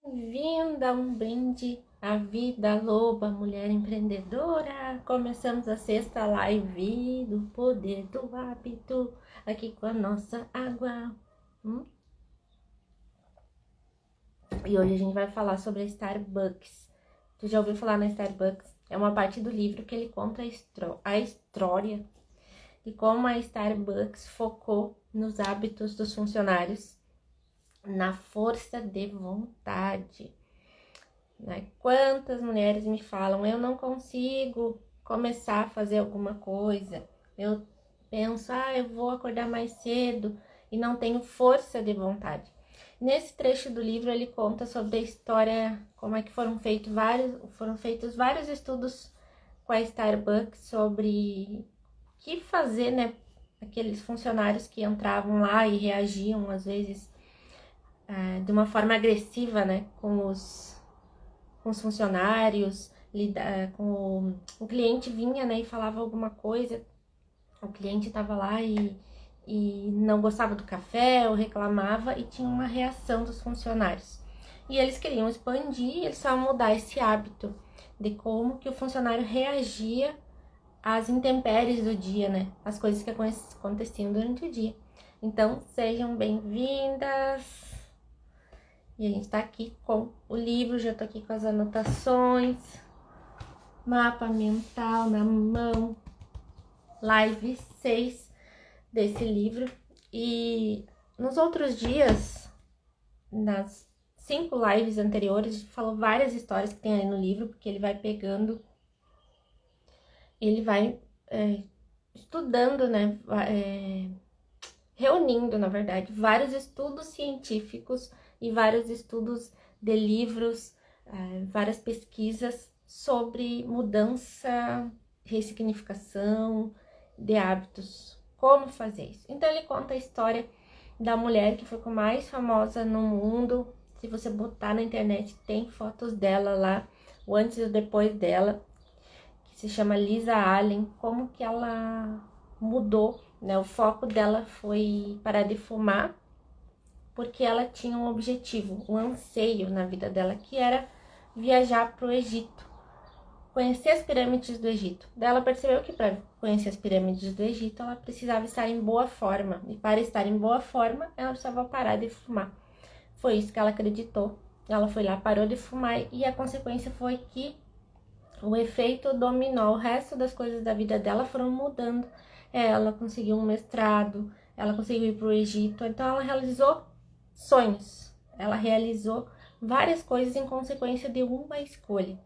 Bem-vinda a um brinde à vida loba, mulher empreendedora. Começamos a sexta live do poder do hábito, aqui com a nossa água. E hoje a gente vai falar sobre a Starbucks. Tu já ouviu falar na Starbucks? É uma parte do livro que ele conta a história de como a Starbucks focou nos hábitos dos funcionários, na força de vontade. Né? Quantas mulheres me falam, eu não consigo começar a fazer alguma coisa, eu penso, eu vou acordar mais cedo e não tenho força de vontade. Nesse trecho do livro ele conta sobre a história, como é que foram feitos vários estudos com a Starbucks sobre o que fazer, né? Aqueles funcionários que entravam lá e reagiam às vezes de uma forma agressiva, né? Com os funcionários, com o cliente vinha, né, e falava alguma coisa, o cliente estava lá e não gostava do café ou reclamava e tinha uma reação dos funcionários. E eles queriam expandir, eles só mudar esse hábito de como que o funcionário reagia às intempéries do dia, né, as coisas que aconteciam durante o dia. Então, sejam bem-vindas! E a gente tá aqui com o livro, já tô aqui com as anotações, mapa mental na mão, live 6 desse livro. E nos outros dias, nas 5 lives anteriores, a gente falou várias histórias que tem ali no livro, porque ele vai pegando, ele vai estudando, né, reunindo, na verdade, vários estudos científicos e vários estudos de livros, várias pesquisas sobre mudança, ressignificação de hábitos, como fazer isso. Então ele conta a história da mulher que foi a mais famosa no mundo. Se você botar na internet, tem fotos dela lá, o antes e o depois dela, que se chama Lisa Allen, como que ela mudou, né? O foco dela foi parar de fumar, porque ela tinha um objetivo, um anseio na vida dela, que era viajar para o Egito, conhecer as pirâmides do Egito. Daí ela percebeu que para conhecer as pirâmides do Egito, ela precisava estar em boa forma, e para estar em boa forma, ela precisava parar de fumar. Foi isso que ela acreditou. Ela foi lá, parou de fumar, e a consequência foi que o efeito dominó, o resto das coisas da vida dela foram mudando. Ela conseguiu um mestrado, ela conseguiu ir para o Egito, então ela realizou sonhos, ela realizou várias coisas em consequência de uma escolha.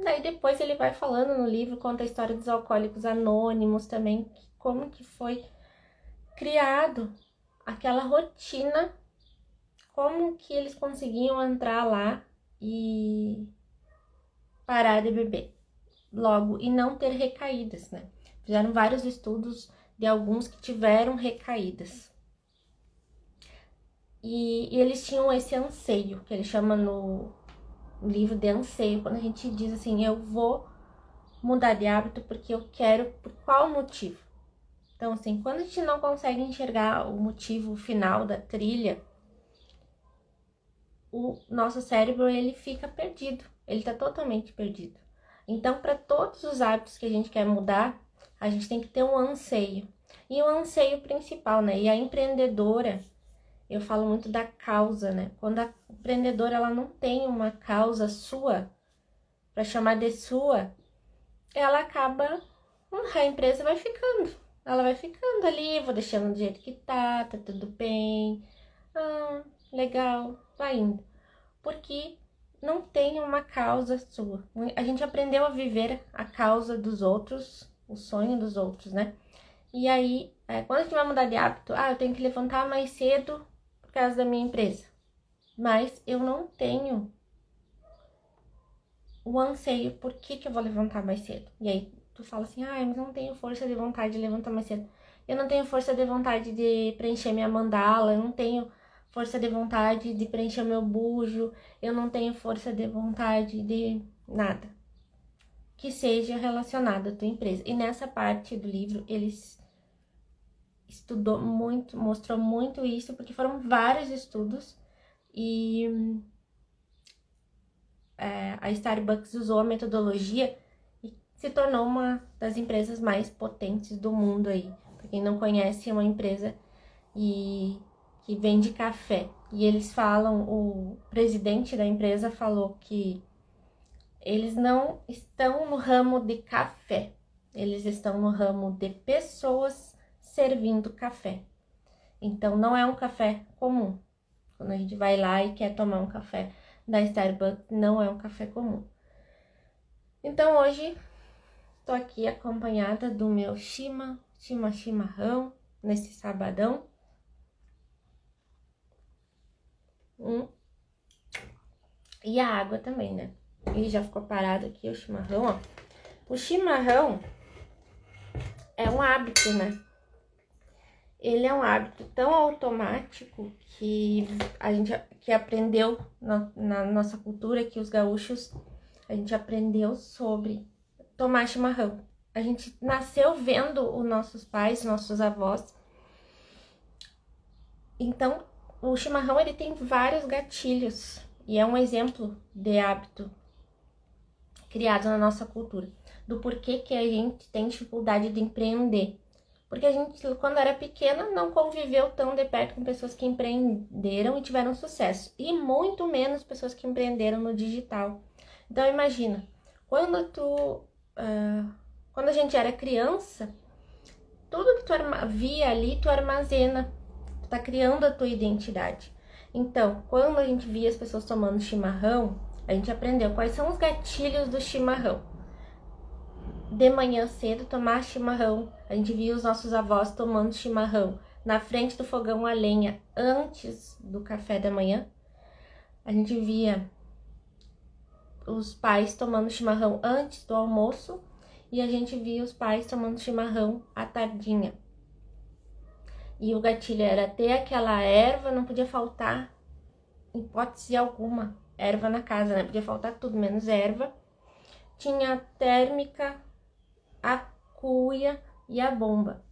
Daí depois ele vai falando no livro, conta a história dos alcoólicos anônimos também, como que foi criado aquela rotina, como que eles conseguiam entrar lá e parar de beber logo e não ter recaídas, né? Fizeram vários estudos de alguns que tiveram recaídas. E eles tinham esse anseio, que ele chama no livro de anseio, quando a gente diz assim, eu vou mudar de hábito porque eu quero, por qual motivo? Então, assim, quando a gente não consegue enxergar o motivo final da trilha, o nosso cérebro, ele fica perdido, ele tá totalmente perdido. Então, para todos os hábitos que a gente quer mudar, a gente tem que ter um anseio. E o anseio principal, né? E a empreendedora, eu falo muito da causa, né? Quando a empreendedora ela não tem uma causa sua, para chamar de sua, ela acaba, a empresa vai ficando. Ela vai ficando ali, vou deixando do jeito que tá tudo bem. Legal, vai indo. Porque não tem uma causa sua. A gente aprendeu a viver a causa dos outros, o sonho dos outros, né? E aí, quando a gente vai mudar de hábito, eu tenho que levantar mais cedo por causa da minha empresa. Mas eu não tenho o anseio, por que eu vou levantar mais cedo? E aí tu fala assim, mas não tenho força de vontade de levantar mais cedo. Eu não tenho força de vontade de preencher minha mandala, eu não tenho força de vontade de preencher meu bujo, eu não tenho força de vontade de nada que seja relacionado à tua empresa. E nessa parte do livro, eles estudou muito, mostrou muito isso, porque foram vários estudos e a Starbucks usou a metodologia e se tornou uma das empresas mais potentes do mundo aí. Pra quem não conhece, é uma empresa que vende café. E eles falam, o presidente da empresa falou que eles não estão no ramo de café, eles estão no ramo de pessoas servindo café. Então, não é um café comum. Quando a gente vai lá e quer tomar um café da Starbucks, não é um café comum. Então, hoje, tô aqui acompanhada do meu chimarrão, nesse sabadão. E a água também, né? E já ficou parado aqui o chimarrão, ó. O chimarrão é um hábito, né? Ele é um hábito tão automático que a gente aprendeu na nossa cultura, que os gaúchos, a gente aprendeu sobre tomar chimarrão. A gente nasceu vendo os nossos pais, nossos avós. Então, o chimarrão, ele tem vários gatilhos e é um exemplo de hábito criado na nossa cultura, do porquê que a gente tem dificuldade de empreender. Porque a gente, quando era pequena, não conviveu tão de perto com pessoas que empreenderam e tiveram sucesso. E muito menos pessoas que empreenderam no digital. Então, imagina, quando a gente era criança, tudo que tu via ali, tu armazena. Tu tá criando a tua identidade. Então, quando a gente via as pessoas tomando chimarrão, a gente aprendeu quais são os gatilhos do chimarrão. De manhã cedo, tomar chimarrão. A gente via os nossos avós tomando chimarrão na frente do fogão a lenha antes do café da manhã. A gente via os pais tomando chimarrão antes do almoço. E a gente via os pais tomando chimarrão à tardinha. E o gatilho era ter aquela erva, não podia faltar, em hipótese alguma, erva na casa, né? Podia faltar tudo, menos erva. Tinha a térmica, a cuia e a bomba.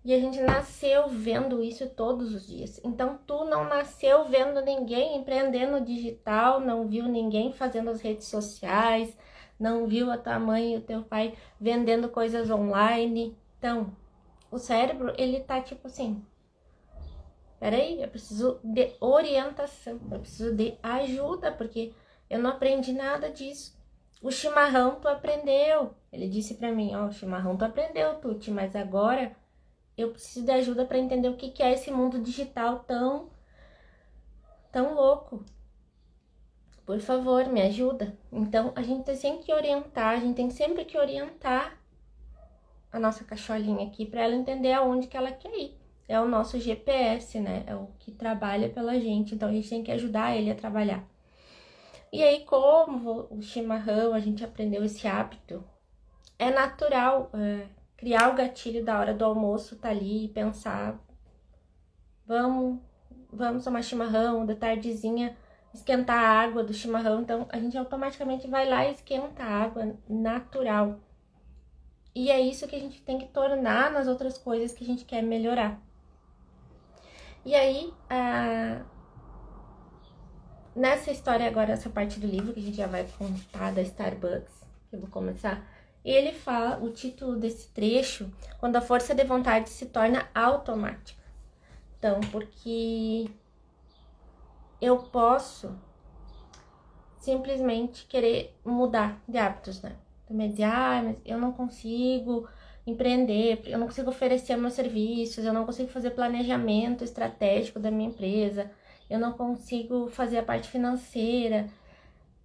E a gente nasceu vendo isso todos os dias. Então, tu não nasceu vendo ninguém empreendendo digital, não viu ninguém fazendo as redes sociais, não viu a tua mãe e o teu pai vendendo coisas online. Então, o cérebro, ele tá tipo assim, peraí, eu preciso de orientação, eu preciso de ajuda, porque eu não aprendi nada disso. O chimarrão tu aprendeu. Ele disse pra mim, ó, o chimarrão tu aprendeu, Tuti, mas agora eu preciso de ajuda para entender o que é esse mundo digital tão louco. Por favor, me ajuda. Então, a gente tem sempre que orientar, a gente tem sempre que orientar a nossa cacholinha aqui para ela entender aonde que ela quer ir. É o nosso GPS, né? É o que trabalha pela gente, então a gente tem que ajudar ele a trabalhar. E aí, como o chimarrão, a gente aprendeu esse hábito, é natural criar o gatilho da hora do almoço, tá ali e pensar, vamos tomar chimarrão, da tardezinha, esquentar a água do chimarrão. Então, a gente automaticamente vai lá e esquenta a água natural. E é isso que a gente tem que tornar nas outras coisas que a gente quer melhorar. E aí, nessa história agora, essa parte do livro que a gente já vai contar da Starbucks, que eu vou começar, ele fala, o título desse trecho, quando a força de vontade se torna automática. Então, porque eu posso simplesmente querer mudar de hábitos, né? Também dizer, mas eu não consigo empreender, eu não consigo oferecer meus serviços, eu não consigo fazer planejamento estratégico da minha empresa, eu não consigo fazer a parte financeira,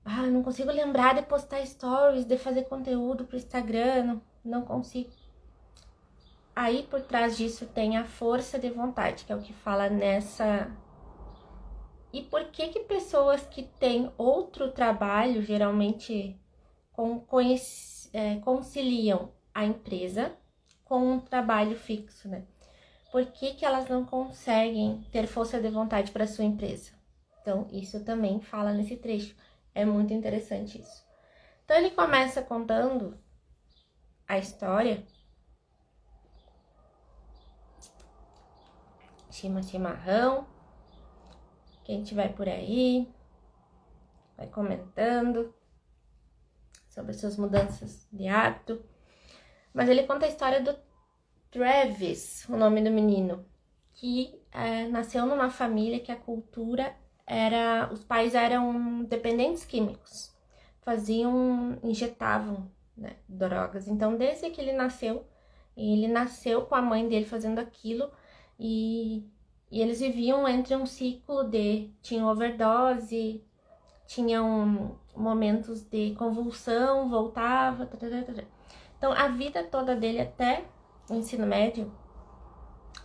eu não consigo lembrar de postar stories, de fazer conteúdo pro Instagram, não consigo. Aí por trás disso tem a força de vontade, que é o que fala nessa. E por que pessoas que têm outro trabalho geralmente conciliam a empresa com um trabalho fixo, né? Por que elas não conseguem ter força de vontade para sua empresa? Então, isso também fala nesse trecho. É muito interessante isso. Então, ele começa contando a história. Chimarrão. Quem tiver por aí, vai comentando sobre suas mudanças de hábito. Mas ele conta a história do Travis, o nome do menino, que nasceu numa família que a cultura era... Os pais eram dependentes químicos, injetavam, né, drogas. Então, desde que ele nasceu com a mãe dele fazendo aquilo, e eles viviam entre um ciclo tinham overdose, tinham momentos de convulsão, voltava... Então, a vida toda dele até o ensino médio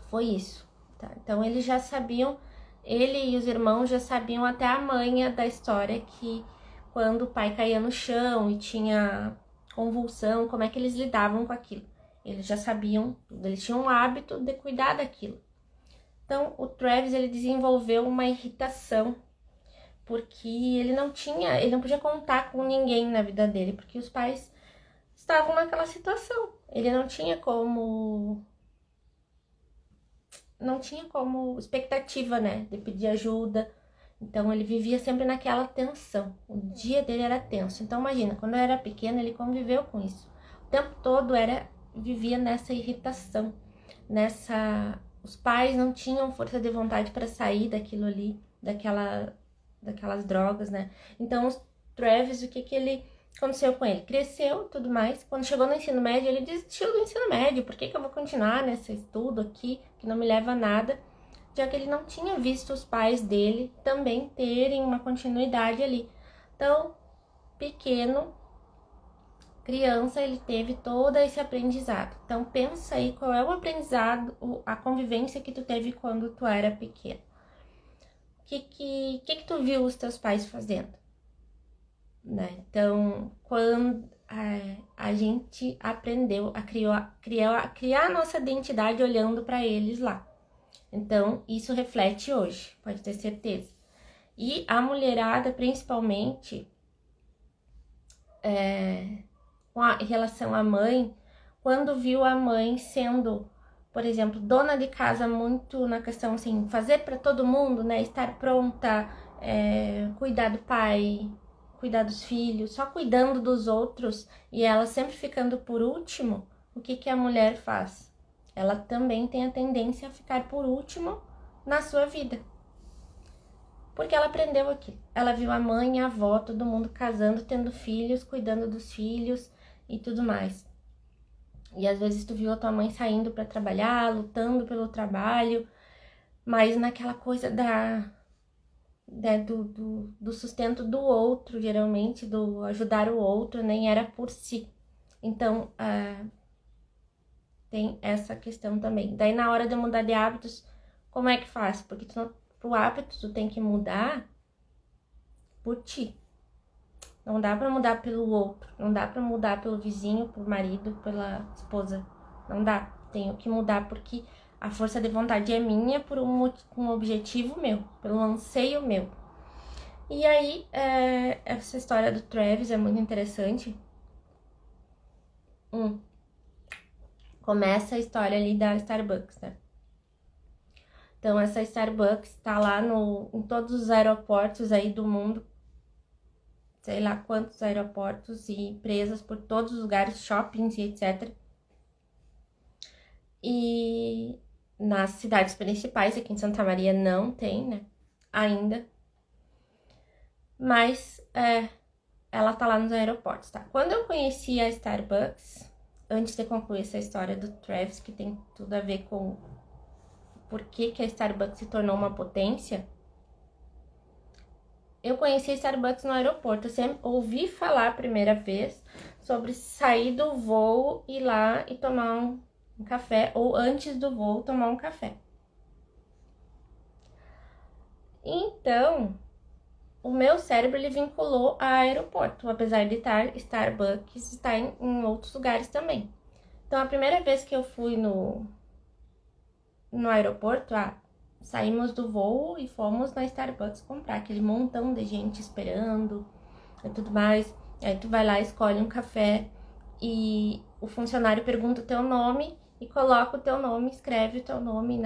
foi isso, tá? Então, eles já sabiam, ele e os irmãos já sabiam até a manha da história, que quando o pai caía no chão e tinha convulsão, como é que eles lidavam com aquilo. Eles já sabiam tudo, eles tinham o hábito de cuidar daquilo. Então, o Travis, ele desenvolveu uma irritação, porque ele não podia contar com ninguém na vida dele, porque os pais estavam naquela situação. Ele não tinha como expectativa, né, de pedir ajuda. Então, ele vivia sempre naquela tensão. O dia dele era tenso. Então, imagina, quando eu era pequena, ele conviveu com isso. O tempo todo vivia nessa irritação, os pais não tinham força de vontade para sair daquilo ali, daquelas drogas, né? Então, o Travis, o que ele aconteceu com ele? Cresceu, tudo mais. Quando chegou no ensino médio, ele desistiu do ensino médio. Por que eu vou continuar nesse estudo aqui, que não me leva a nada? Já que ele não tinha visto os pais dele também terem uma continuidade ali. Então, pequeno, criança, ele teve todo esse aprendizado. Então, pensa aí qual é o aprendizado, a convivência que tu teve quando tu era pequeno. O que tu viu os teus pais fazendo? Né? Então, quando a gente aprendeu a criar a nossa identidade olhando para eles lá. Então, isso reflete hoje, pode ter certeza. E a mulherada, principalmente, em relação à mãe, quando viu a mãe sendo, por exemplo, dona de casa, muito na questão assim, fazer para todo mundo, né? Estar pronta, cuidar do pai, cuidar dos filhos, só cuidando dos outros, e ela sempre ficando por último, o que a mulher faz? Ela também tem a tendência a ficar por último na sua vida. Porque ela aprendeu aquilo. Ela viu a mãe, a avó, todo mundo casando, tendo filhos, cuidando dos filhos e tudo mais. E às vezes tu viu a tua mãe saindo para trabalhar, lutando pelo trabalho, mas naquela coisa do sustento do outro, geralmente, do ajudar o outro, nem era por si. Então, tem essa questão também. Daí, na hora de mudar de hábitos, como é que faz? Porque pro hábito, tu tem que mudar por ti. Não dá pra mudar pelo outro. Não dá pra mudar pelo vizinho, pelo marido, pela esposa. Não dá. Tenho que mudar porque a força de vontade é minha por um objetivo meu, pelo anseio meu. E aí, essa história do Travis é muito interessante. Começa a história ali da Starbucks, né? Então, essa Starbucks tá lá em todos os aeroportos aí do mundo. Sei lá quantos aeroportos e empresas por todos os lugares, shoppings e etc. E nas cidades principais, aqui em Santa Maria não tem, né? Ainda. Mas ela tá lá nos aeroportos, tá? Quando eu conheci a Starbucks, antes de concluir essa história do Travis, que tem tudo a ver com por que a Starbucks se tornou uma potência, eu conheci a Starbucks no aeroporto. Eu sempre ouvi falar a primeira vez sobre sair do voo, ir lá e tomar um café, ou antes do voo tomar um café. Então, o meu cérebro ele vinculou a aeroporto, apesar de Starbucks estar em outros lugares também. Então, a primeira vez que eu fui no aeroporto, saímos do voo e fomos na Starbucks comprar aquele montão de gente esperando e tudo mais. Aí tu vai lá, escolhe um café e o funcionário pergunta o teu nome e coloca o teu nome, escreve o teu nome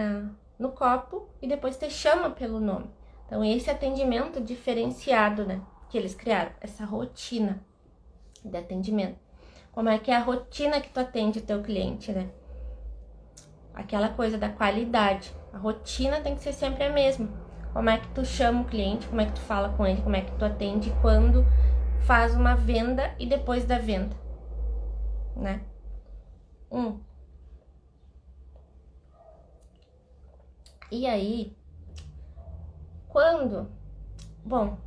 no copo e depois te chama pelo nome. Então, esse atendimento diferenciado, né, que eles criaram, essa rotina de atendimento. Como é que é a rotina que tu atende o teu cliente, né? Aquela coisa da qualidade. A rotina tem que ser sempre a mesma. Como é que tu chama o cliente, como é que tu fala com ele, como é que tu atende quando faz uma venda e depois da venda, né? E aí, bom,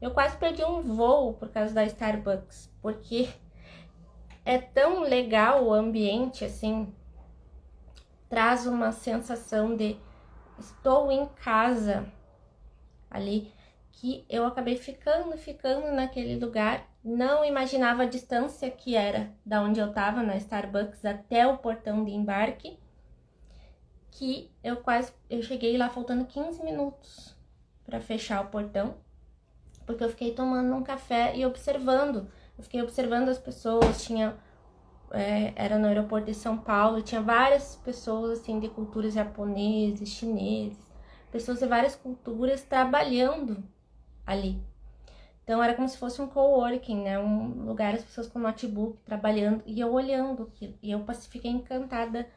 eu quase perdi um voo por causa da Starbucks, porque é tão legal o ambiente, assim, traz uma sensação de estou em casa ali, que eu acabei ficando naquele lugar. Não imaginava a distância que era da onde eu tava na Starbucks até o portão de embarque, que eu cheguei lá faltando 15 minutos para fechar o portão, porque eu fiquei tomando um café e observando. Eu fiquei observando as pessoas, era no aeroporto de São Paulo, tinha várias pessoas assim de culturas japoneses, chineses, pessoas de várias culturas trabalhando ali. Então era como se fosse um coworking, né? Um lugar, as pessoas com notebook trabalhando, e eu olhando aquilo. E eu fiquei encantada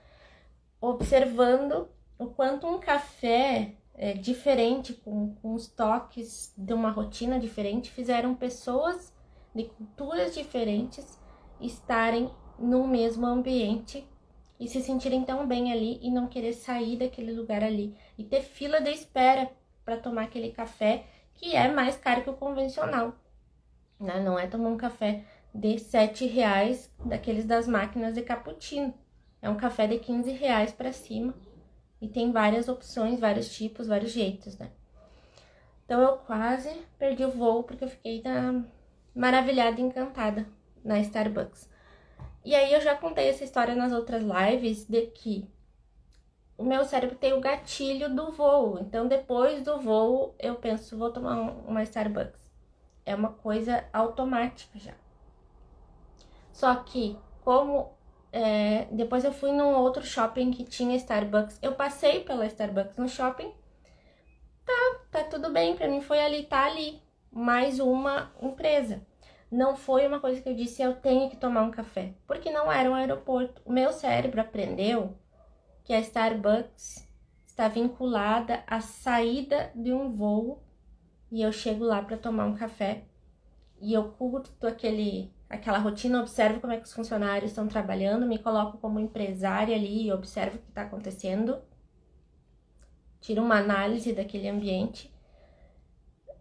observando o quanto um café diferente, com os toques de uma rotina diferente, fizeram pessoas de culturas diferentes estarem no mesmo ambiente e se sentirem tão bem ali e não querer sair daquele lugar ali e ter fila de espera para tomar aquele café que é mais caro que o convencional, né? Não é tomar um café de R$7 daqueles das máquinas de cappuccino, é um café de R$15 para cima e tem várias opções, vários tipos, vários jeitos, né? Então eu quase perdi o voo porque eu fiquei maravilhada e encantada na Starbucks. E aí eu já contei essa história nas outras lives de que o meu cérebro tem o gatilho do voo. Então depois do voo eu penso, vou tomar uma Starbucks. É uma coisa automática já. Só que depois eu fui num outro shopping que tinha Starbucks. Eu passei pela Starbucks no shopping. Tá tudo bem, pra mim foi ali, tá ali. Mais uma empresa. Não foi uma coisa que eu disse, eu tenho que tomar um café. Porque não era um aeroporto. O meu cérebro aprendeu que a Starbucks está vinculada à saída de um voo. E eu chego lá para tomar um café. E eu curto aquela rotina, observo como é que os funcionários estão trabalhando, me coloco como empresária ali e observo o que está acontecendo. Tiro uma análise daquele ambiente.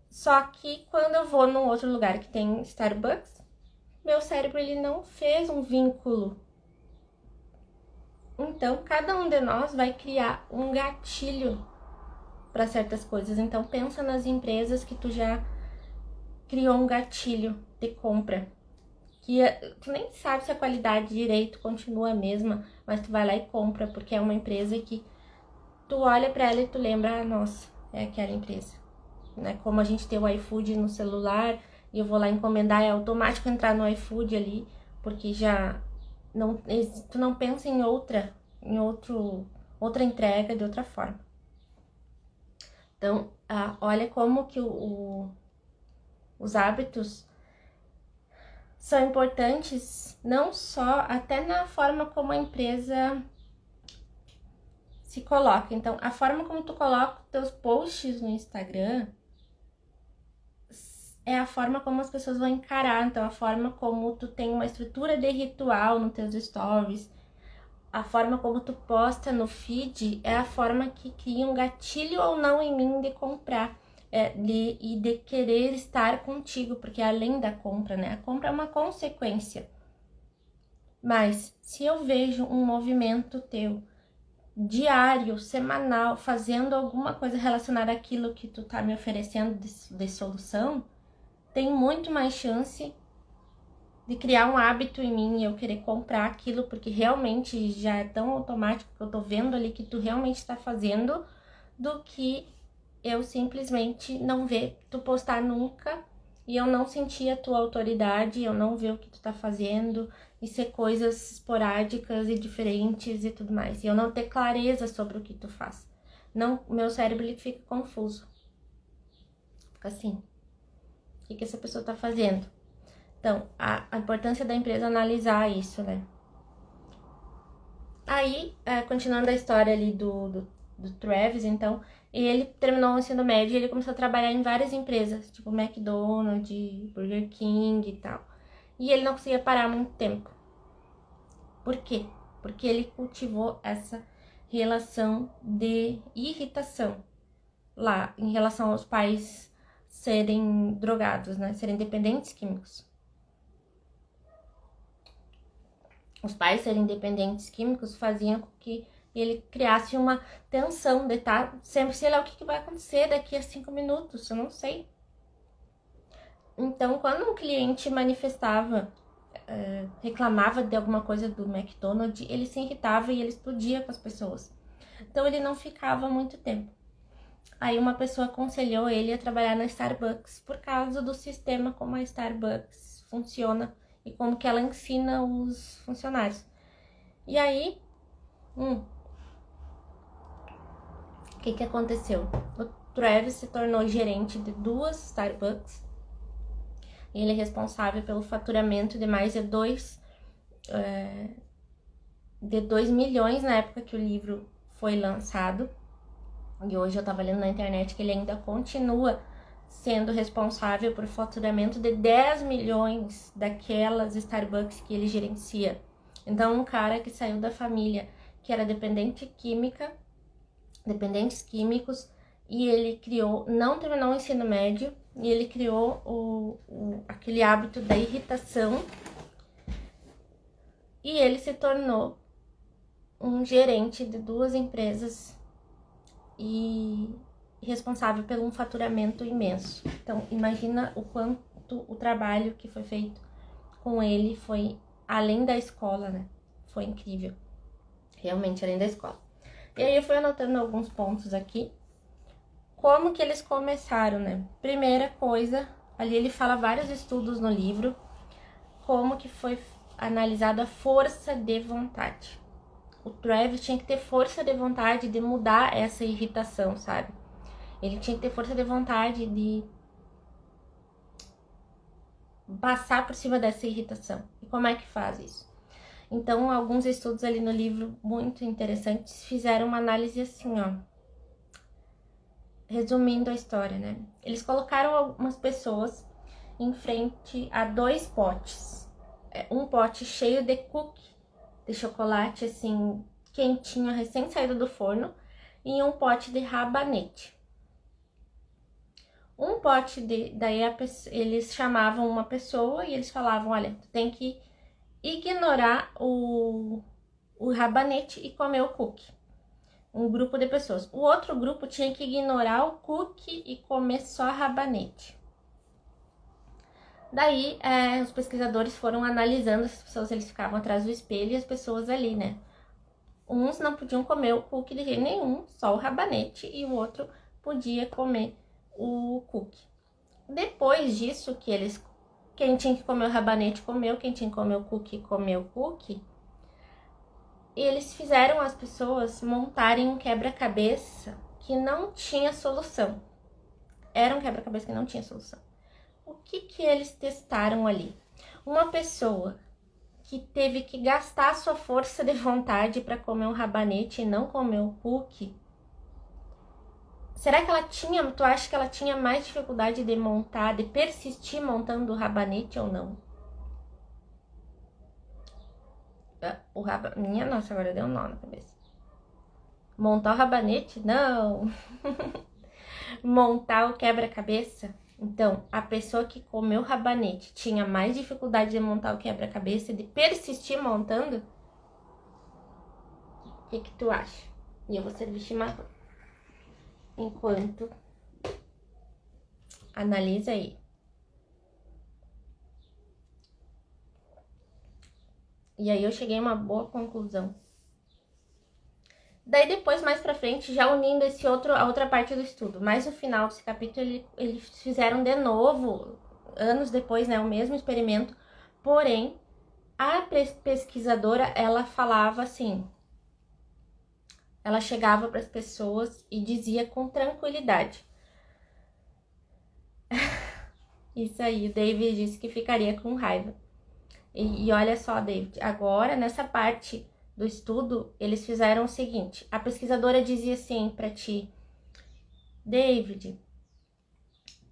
Só que quando eu vou num outro lugar que tem Starbucks, meu cérebro ele não fez um vínculo. Então, cada um de nós vai criar um gatilho para certas coisas. Então, pensa nas empresas que tu já criou um gatilho de compra. Que tu nem sabe se a qualidade direito continua a mesma, mas tu vai lá e compra, porque é uma empresa que tu olha para ela e tu lembra, nossa, é aquela empresa. Né? Como a gente tem o iFood no celular, e eu vou lá encomendar, é automático entrar no iFood ali, porque tu não pensa em outra outra entrega de outra forma. Então, olha como que os hábitos são importantes, não só até na forma como a empresa se coloca. Então, a forma como tu coloca os teus posts no Instagram é a forma como as pessoas vão encarar. Então, a forma como tu tem uma estrutura de ritual nos teus stories, a forma como tu posta no feed é a forma que cria um gatilho ou não em mim de comprar. E de querer estar contigo, porque além da compra, né? A compra é uma consequência. Mas se eu vejo um movimento teu, diário, semanal, fazendo alguma coisa relacionada àquilo que tu tá me oferecendo de solução, tem muito mais chance de criar um hábito em mim e eu querer comprar aquilo, porque realmente já é tão automático que eu tô vendo ali que tu realmente tá fazendo, do que eu simplesmente não ver tu postar nunca e eu não sentir a tua autoridade, eu não ver o que tu tá fazendo e ser coisas esporádicas e diferentes e tudo mais. E eu não ter clareza sobre o que tu faz. Não, meu cérebro ele fica confuso. fica assim. O que essa pessoa tá fazendo? Então, a importância da empresa analisar isso, né? Aí, continuando a história ali do Travis, então, ele terminou o ensino médio e ele começou a trabalhar em várias empresas, tipo McDonald's, Burger King e tal. E ele não conseguia parar muito tempo. Por quê? Porque ele cultivou essa relação de irritação lá, em relação aos pais serem drogados, né? Serem dependentes químicos. Os pais serem dependentes químicos faziam com que ele criasse uma tensão de estar sempre, sei lá, o que vai acontecer daqui a 5 minutos, eu não sei. Então, quando um cliente manifestava, reclamava de alguma coisa do McDonald's, ele se irritava e ele explodia com as pessoas. Então, ele não ficava muito tempo. Aí uma pessoa aconselhou ele a trabalhar na Starbucks por causa do sistema como a Starbucks funciona e como que ela ensina os funcionários. E aí, o que aconteceu? O Travis se tornou gerente de 2 Starbucks. E ele é responsável pelo faturamento de mais de 2 milhões na época que o livro foi lançado. E hoje eu tava lendo na internet que ele ainda continua sendo responsável por faturamento de 10 milhões daquelas Starbucks que ele gerencia. Então, um cara que saiu da família que era dependentes químicos, e ele criou, não terminou o ensino médio, e ele criou aquele hábito da irritação, e ele se tornou um gerente de 2 empresas e responsável por um faturamento imenso. Então, imagina o quanto o trabalho que foi feito com ele foi além da escola, né? Foi incrível. Realmente, além da escola. E aí eu fui anotando alguns pontos aqui. Como que eles começaram, né? Primeira coisa, ali ele fala vários estudos no livro, como que foi analisada a força de vontade. O Travis tinha que ter força de vontade de mudar essa irritação, sabe? Ele tinha que ter força de vontade de passar por cima dessa irritação. E como é que faz isso? Então, alguns estudos ali no livro muito interessantes fizeram uma análise assim, ó. Resumindo a história, né? Eles colocaram algumas pessoas em frente a 2 potes. Um pote cheio de cookie, de chocolate, assim, quentinho, recém saído do forno, e um pote de rabanete. Um pote daí eles chamavam uma pessoa e eles falavam, olha, tu tem que ignorar o rabanete e comer o cookie. Um grupo de pessoas. O outro grupo tinha que ignorar o cookie e comer só rabanete. Daí, os pesquisadores foram analisando as pessoas, eles ficavam atrás do espelho e as pessoas ali, né? Uns não podiam comer o cookie de jeito nenhum, só o rabanete, e o outro podia comer o cookie. Depois disso, quem tinha que comer o rabanete comeu, quem tinha que comer o cookie comeu o cookie. Eles fizeram as pessoas montarem um quebra-cabeça que não tinha solução. Era um quebra-cabeça que não tinha solução. O que eles testaram ali? Uma pessoa que teve que gastar sua força de vontade para comer um rabanete e não comer o cookie. Será que tu acha que ela tinha mais dificuldade de montar, de persistir montando o rabanete ou não? Minha nossa, agora deu um nó na cabeça. Montar o rabanete? Não. Montar o quebra-cabeça? Então, a pessoa que comeu rabanete tinha mais dificuldade de montar o quebra-cabeça, de persistir montando? O que tu acha? E eu vou servir chimarrão. Enquanto analisa aí. E aí eu cheguei a uma boa conclusão. Daí depois, mais pra frente, já unindo a outra parte do estudo, mais no final desse capítulo, eles fizeram de novo, anos depois, né, o mesmo experimento, porém, a pesquisadora, ela falava assim, ela chegava para as pessoas e dizia com tranquilidade, Isso aí, o David disse que ficaria com raiva. E olha só, David, agora nessa parte do estudo, eles fizeram o seguinte: a pesquisadora dizia assim pra ti, David,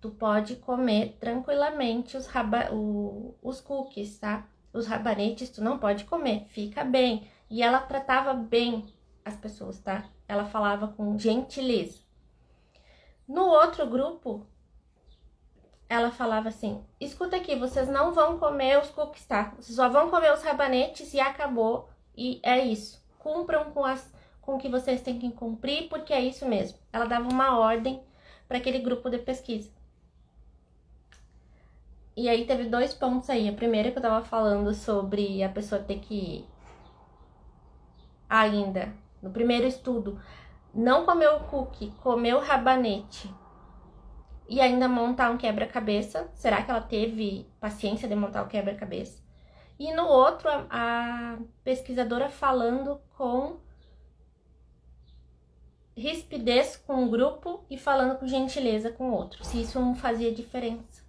tu pode comer tranquilamente os cookies, tá? Os rabanetes tu não pode comer, fica bem. E ela tratava bem as pessoas, tá? Ela falava com gentileza. No outro grupo, ela falava assim, escuta aqui, vocês não vão comer os cookies, tá? Vocês só vão comer os rabanetes e acabou. E é isso. Cumpram com o que vocês têm que cumprir, porque é isso mesmo. Ela dava uma ordem para aquele grupo de pesquisa. E aí teve 2 pontos aí. A primeira que eu tava falando sobre a pessoa ter que ainda, no primeiro estudo, não comer o cookie, comer o rabanete e ainda montar um quebra-cabeça. Será que ela teve paciência de montar o quebra-cabeça? E no outro, a pesquisadora falando com rispidez com um grupo e falando com gentileza com o outro, se isso não fazia diferença.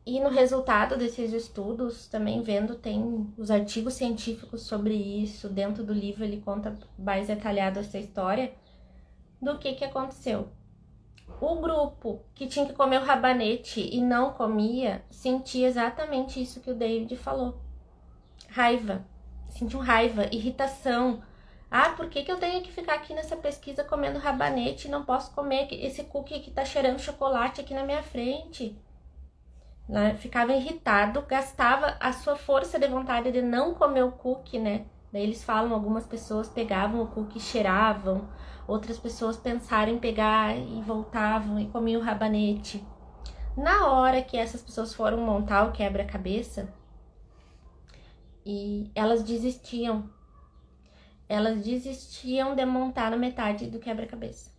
E no resultado desses estudos, também vendo, tem os artigos científicos sobre isso, dentro do livro ele conta mais detalhado essa história, do que aconteceu. O grupo que tinha que comer o rabanete e não comia, sentia exatamente isso que o David falou. Raiva, sentiu raiva, irritação. Ah, por que eu tenho que ficar aqui nessa pesquisa comendo rabanete e não posso comer esse cookie que tá cheirando chocolate aqui na minha frente? Né? Ficava irritado, gastava a sua força de vontade de não comer o cookie, né? Daí eles falam, algumas pessoas pegavam o cookie e cheiravam, outras pessoas pensaram em pegar e voltavam e comiam o rabanete. Na hora que essas pessoas foram montar o quebra-cabeça, e elas desistiam de montar na metade do quebra-cabeça.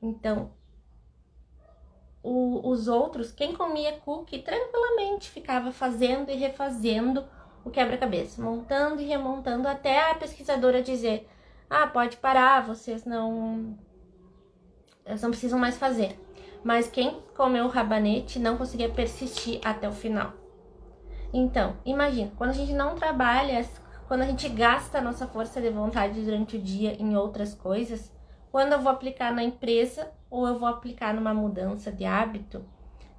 Então, os outros, quem comia cookie, tranquilamente ficava fazendo e refazendo o quebra-cabeça, montando e remontando, até a pesquisadora dizer, ah, pode parar, vocês não precisam mais fazer. Mas quem comeu o rabanete não conseguia persistir até o final. Então, imagina, quando a gente não trabalha, quando a gente gasta a nossa força de vontade durante o dia em outras coisas, quando eu vou aplicar na empresa ou eu vou aplicar numa mudança de hábito,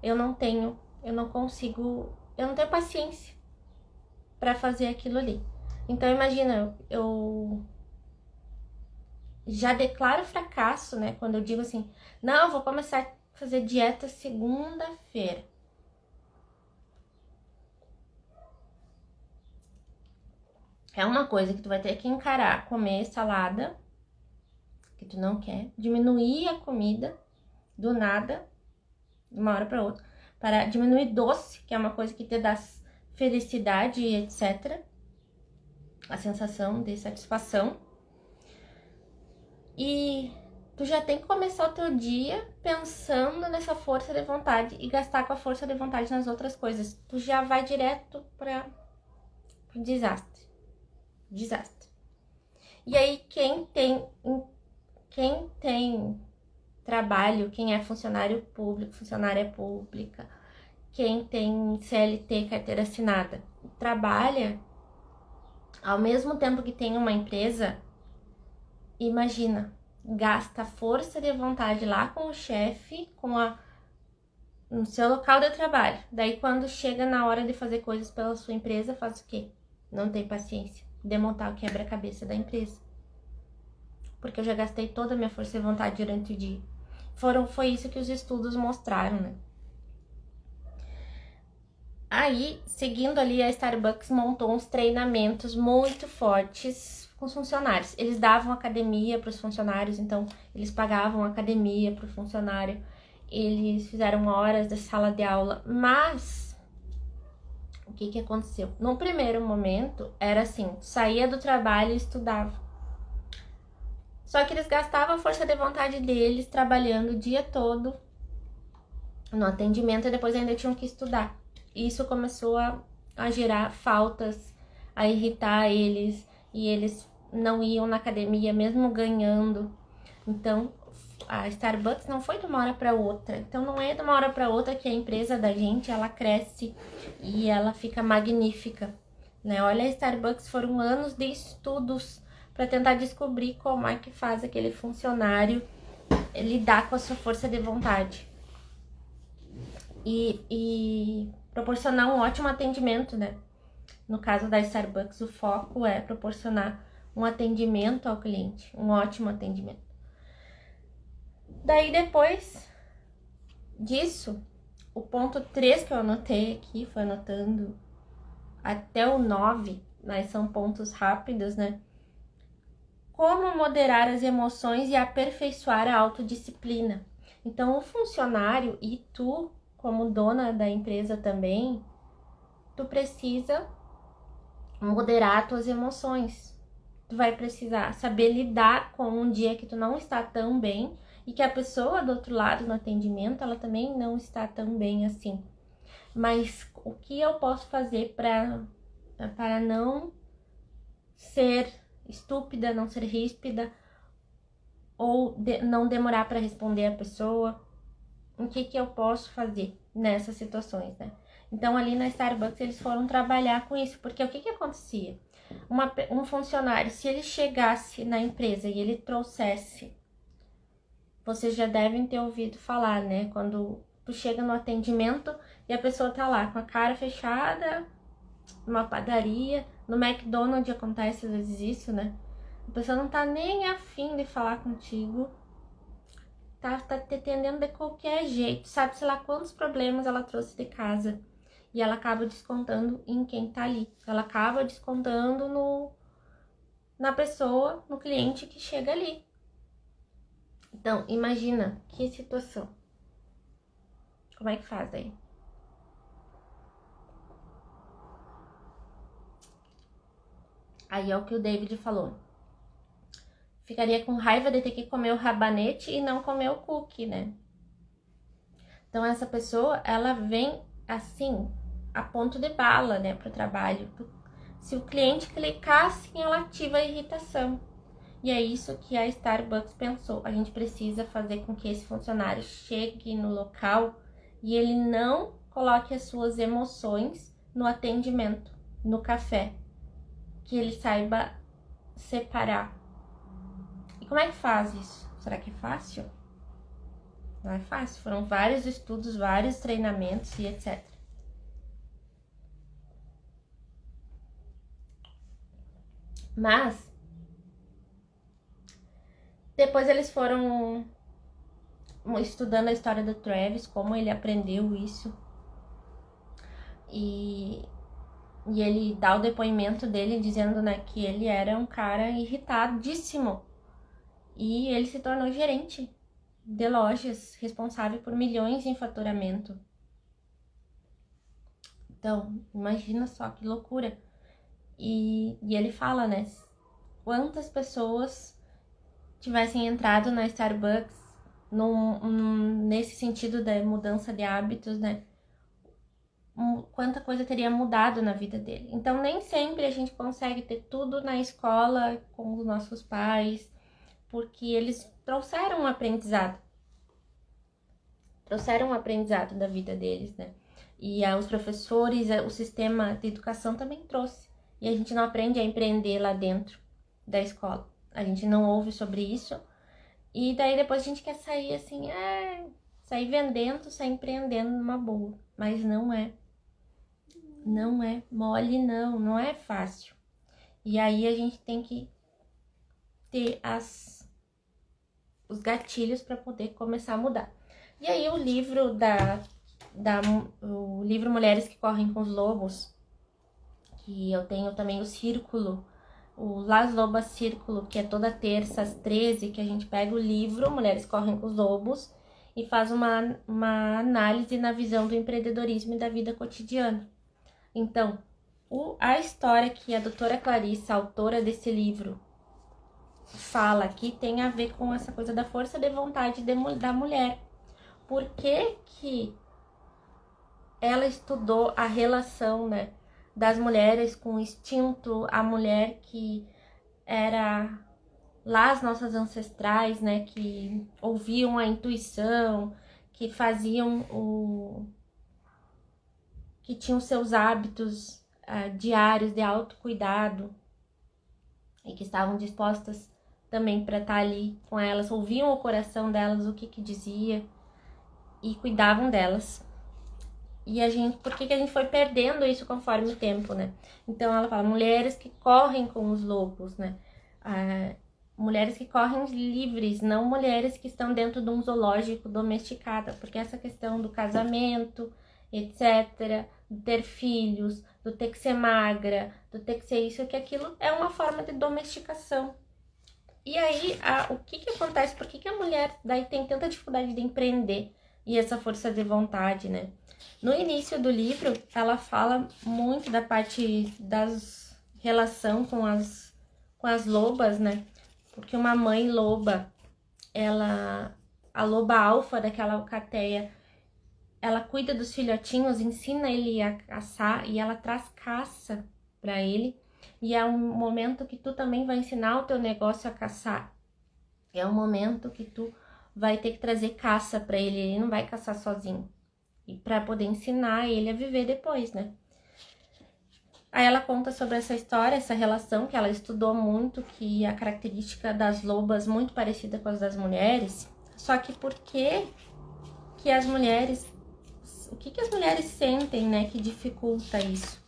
eu não tenho paciência para fazer aquilo ali. Então, imagina, eu já declaro fracasso, né? Quando eu digo assim, não, eu vou começar a fazer dieta segunda-feira. É uma coisa que tu vai ter que encarar, comer salada, que tu não quer, diminuir a comida do nada, de uma hora para outra, para diminuir doce, que é uma coisa que te dá felicidade e etc. A sensação de satisfação. E tu já tem que começar o teu dia pensando nessa força de vontade e gastar com a força de vontade nas outras coisas. Tu já vai direto para o desastre. E aí quem tem trabalho, quem é funcionário público, funcionária pública, quem tem CLT, carteira assinada, trabalha ao mesmo tempo que tem uma empresa, imagina, gasta força de vontade lá com o chefe, no seu local de trabalho. Daí quando chega na hora de fazer coisas pela sua empresa, faz o quê? Não tem paciência de montar o quebra-cabeça da empresa. Porque eu já gastei toda a minha força de vontade durante o dia. Foi isso que os estudos mostraram, né? Aí, seguindo ali, a Starbucks montou uns treinamentos muito fortes com os funcionários. Eles davam academia para os funcionários, então eles pagavam academia para o funcionário. Eles fizeram horas de sala de aula, mas o que aconteceu? No primeiro momento, era assim, saía do trabalho e estudava. Só que eles gastavam a força de vontade deles trabalhando o dia todo no atendimento e depois ainda tinham que estudar. Isso começou a gerar faltas, a irritar eles, e eles não iam na academia mesmo ganhando. Então a Starbucks não foi de uma hora para outra. Então não é de uma hora para outra que a empresa da gente ela cresce e ela fica magnífica, né? Olha, a Starbucks foram anos de estudos para tentar descobrir como é que faz aquele funcionário lidar com a sua força de vontade e proporcionar um ótimo atendimento, né? No caso da Starbucks, o foco é proporcionar um atendimento ao cliente, um ótimo atendimento. Daí, depois disso, o ponto 3 que eu anotei aqui, foi anotando até o 9, mas são pontos rápidos, né? Como moderar as emoções e aperfeiçoar a autodisciplina. Então, o funcionário e tu, como dona da empresa também, tu precisa moderar tuas emoções. Tu vai precisar saber lidar com um dia que tu não está tão bem e que a pessoa do outro lado no atendimento, ela também não está tão bem assim. Mas o que eu posso fazer para não ser estúpida, não ser ríspida ou não demorar para responder a pessoa? O que eu posso fazer nessas situações, né? Então, ali na Starbucks, eles foram trabalhar com isso, porque o que acontecia? Um funcionário, se ele chegasse na empresa e ele trouxesse, vocês já devem ter ouvido falar, né? Quando tu chega no atendimento e a pessoa tá lá com a cara fechada, numa padaria, no McDonald's acontece às vezes isso, né? A pessoa não tá nem afim de falar contigo, tá te atendendo de qualquer jeito, sabe, sei lá quantos problemas ela trouxe de casa. E ela acaba descontando em quem tá ali. Ela acaba descontando na pessoa, no cliente que chega ali. Então, imagina que situação. Como é que faz aí? Aí é o que o David falou. Ficaria com raiva de ter que comer o rabanete e não comer o cookie, né? Então, essa pessoa, ela vem assim, a ponto de bala, né, pro trabalho. Se o cliente clicar assim, ela ativa a irritação. E é isso que a Starbucks pensou. A gente precisa fazer com que esse funcionário chegue no local e ele não coloque as suas emoções no atendimento, no café. Que ele saiba separar. E como é que faz isso? Será que é fácil? Não é fácil. Foram vários estudos, vários treinamentos e etc. Mas depois eles foram estudando a história do Travis, como ele aprendeu isso. E ele dá o depoimento dele dizendo, né, que ele era um cara irritadíssimo. E ele se tornou gerente de lojas, responsável por milhões em faturamento. Então, imagina só que loucura. E ele fala, né, quantas pessoas tivessem entrado na Starbucks nesse sentido da mudança de hábitos, né? Quanta coisa teria mudado na vida dele. Então, nem sempre a gente consegue ter tudo na escola com os nossos pais, porque eles trouxeram um aprendizado. Trouxeram um aprendizado da vida deles, né? E os professores, o sistema de educação também trouxe. E a gente não aprende a empreender lá dentro da escola. A gente não ouve sobre isso. E daí depois a gente quer sair assim, sair vendendo, sair empreendendo numa boa. Mas não é. Não é mole, não é fácil. E aí a gente tem que ter os gatilhos para poder começar a mudar. E aí o livro o livro Mulheres que Correm com os Lobos, que eu tenho também o Círculo, o Las Lobas Círculo, que é toda terça às 13, que a gente pega o livro Mulheres que Correm com os Lobos e faz uma análise na visão do empreendedorismo e da vida cotidiana. Então, a história que a doutora Clarissa, autora desse livro, fala aqui tem a ver com essa coisa da força de vontade da mulher. Por que ela estudou a relação, né, das mulheres com o instinto, a mulher que era lá as nossas ancestrais, né, que ouviam a intuição, que faziam que tinham seus hábitos diários de autocuidado e que estavam dispostas também para estar ali com elas, ouviam o coração delas, o que dizia e cuidavam delas. E por que a gente foi perdendo isso conforme o tempo, né? Então ela fala, mulheres que correm com os lobos, né? Mulheres que correm livres, não mulheres que estão dentro de um zoológico domesticada, porque essa questão do casamento, etc., do ter filhos, do ter que ser magra, do ter que ser isso, que aquilo é uma forma de domesticação. E aí, o que acontece? Por que a mulher daí tem tanta dificuldade de empreender e essa força de vontade, né? No início do livro, ela fala muito da parte das relação com as lobas, né? Porque uma mãe loba, a loba alfa daquela alcateia, ela cuida dos filhotinhos, ensina ele a caçar e ela traz caça para ele. E é um momento que tu também vai ensinar o teu negócio a caçar. É um momento que tu vai ter que trazer caça para ele não vai caçar sozinho. E para poder ensinar ele a viver depois, né? Aí ela conta sobre essa história, essa relação que ela estudou muito, que a característica das lobas muito parecida com as das mulheres. Só que por que as mulheres... O que as mulheres sentem, né, que dificulta isso?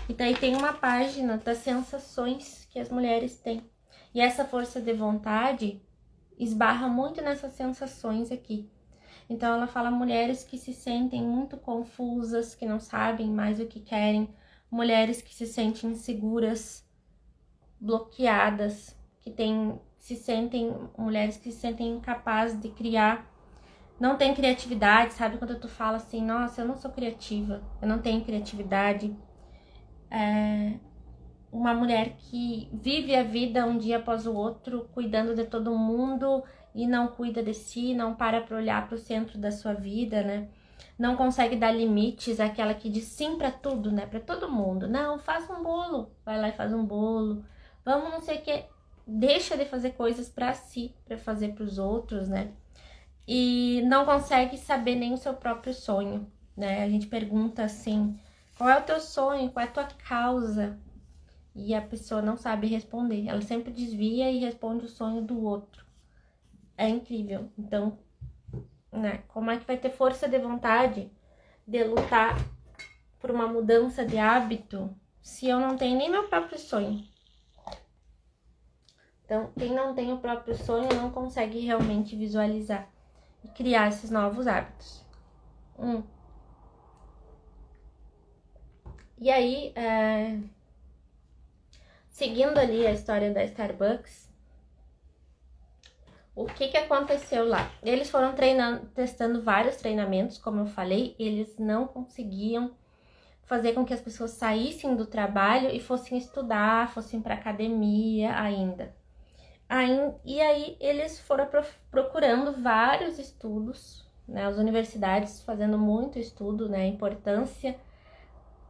E daí tem uma página das sensações que as mulheres têm. E essa força de vontade esbarra muito nessas sensações aqui. Então ela fala mulheres que se sentem muito confusas, que não sabem mais o que querem, mulheres que se sentem inseguras, bloqueadas, mulheres que se sentem incapazes de criar, não tem criatividade, sabe? Quando tu fala assim, nossa, eu não sou criativa, eu não tenho criatividade. Uma mulher que vive a vida um dia após o outro, cuidando de todo mundo e não cuida de si, não para olhar para o centro da sua vida, né? Não consegue dar limites, aquela que diz sim para tudo, né? Para todo mundo. Não, faz um bolo, vai lá e faz um bolo. Vamos não sei o que, deixa de fazer coisas para si, para fazer para os outros, né? E não consegue saber nem o seu próprio sonho, né? A gente pergunta assim, qual é o teu sonho? Qual é a tua causa? E a pessoa não sabe responder. Ela sempre desvia e responde o sonho do outro. É incrível. Então, né? Como é que vai ter força de vontade de lutar por uma mudança de hábito se eu não tenho nem meu próprio sonho? Então, quem não tem o próprio sonho não consegue realmente visualizar e criar esses novos hábitos. E aí, seguindo ali a história da Starbucks, o que aconteceu lá? Eles foram testando vários treinamentos, como eu falei, eles não conseguiam fazer com que as pessoas saíssem do trabalho e fossem estudar, fossem para academia ainda. E aí eles foram procurando vários estudos, né? As universidades fazendo muito estudo, né? A importância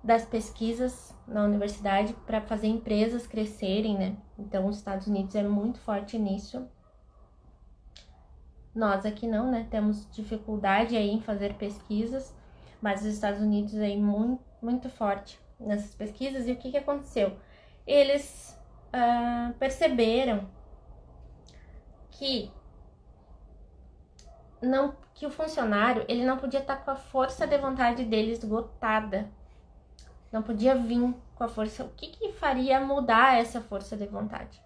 das pesquisas na universidade para fazer empresas crescerem, né? Então, os Estados Unidos é muito forte nisso. Nós aqui não, né? Temos dificuldade aí em fazer pesquisas, mas os Estados Unidos aí muito, muito forte nessas pesquisas. E o que aconteceu? Eles perceberam que o funcionário, ele não podia estar com a força de vontade dele esgotada. Não podia vir com a força. O que faria mudar essa força de vontade?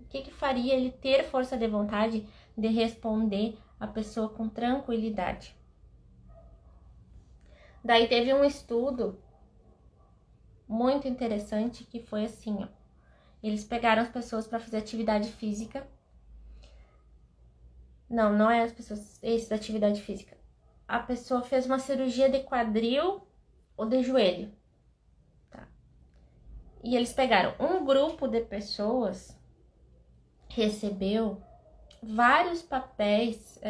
O que faria ele ter força de vontade de responder a pessoa com tranquilidade? Daí teve um estudo muito interessante que foi assim, ó. Eles pegaram as pessoas para fazer atividade física. Não é as pessoas, esse da atividade física. A pessoa fez uma cirurgia de quadril ou de joelho. Tá? E eles pegaram um grupo de pessoas, recebeu vários papéis